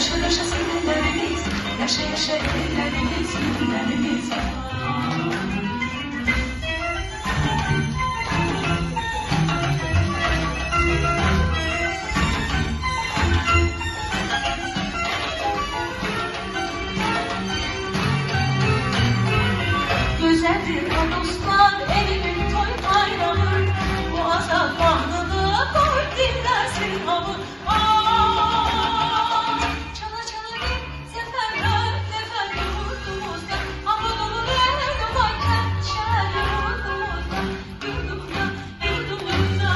yaşa yaşa senelerimiz, yaşa yaşa ellerimiz, günlerimiz var. Güzeldir o dostlar, elimin toy bayramı, bu azap bağlılığı koy dinlersin avı. Çala çala bir sefer nefer yurdumuzda, ama dolu ver varken şer yurdumuzda, yurdumuzda.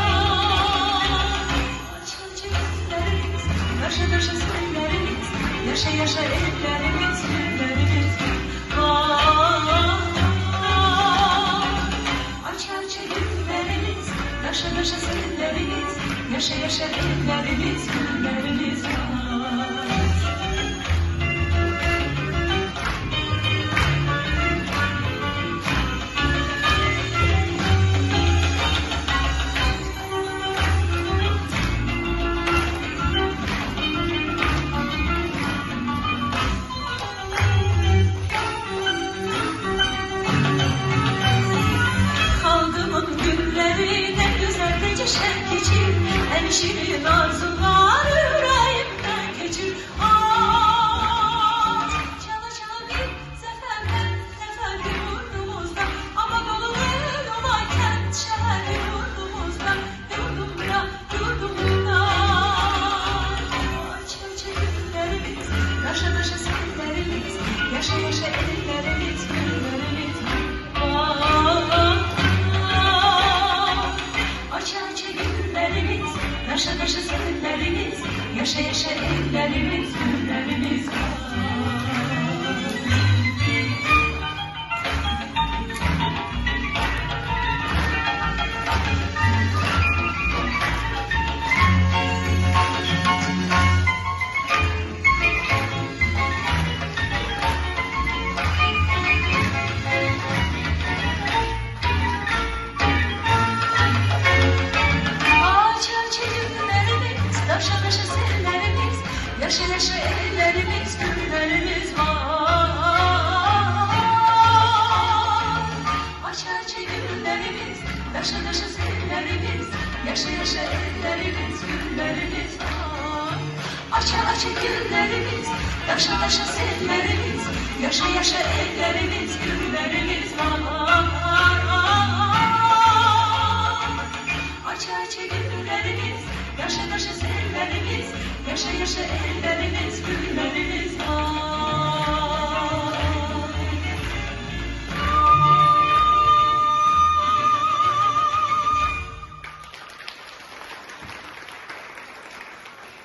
Çal çeliklerimiz, yaşa yaşa söylerimiz, yaşa yaşa ellerimiz, günlerimiz var. Yaşa yaşa seninlerimiz, yaşa yaşa ellerimiz, günlerimiz var. Kaldığımın günleri şen geçir, en şirin arzular yüreğimden geçir. Çala çala bir seferden nefer yurdumuzda, ama dolu el olayken şer yurdumuzda, yurdumda, yurdumda. Çal çeliklerimiz, yaşa yaşa seninlerimiz, yaşa yaşa ellerimiz, günlerimiz var. Yaşa yaşa seninlerimiz, yaşa yaşa ellerimiz, günlerimiz var. Yaşa yaşa seninlerimiz, yaşa yaşa ellerimiz, günlerimiz var. Açar günlerimiz, yaşa yaşa seninlerimiz, yaşa yaşa ellerimiz, günlerimiz var. Açar günlerimiz, yaşa yaşa seninlerimiz, yaşa yaşa ellerimiz, günlerimiz var. Açar günlerimiz, yaşa yaşa seninlerimiz, yaşa yaşa ellerimiz, günlerimiz var.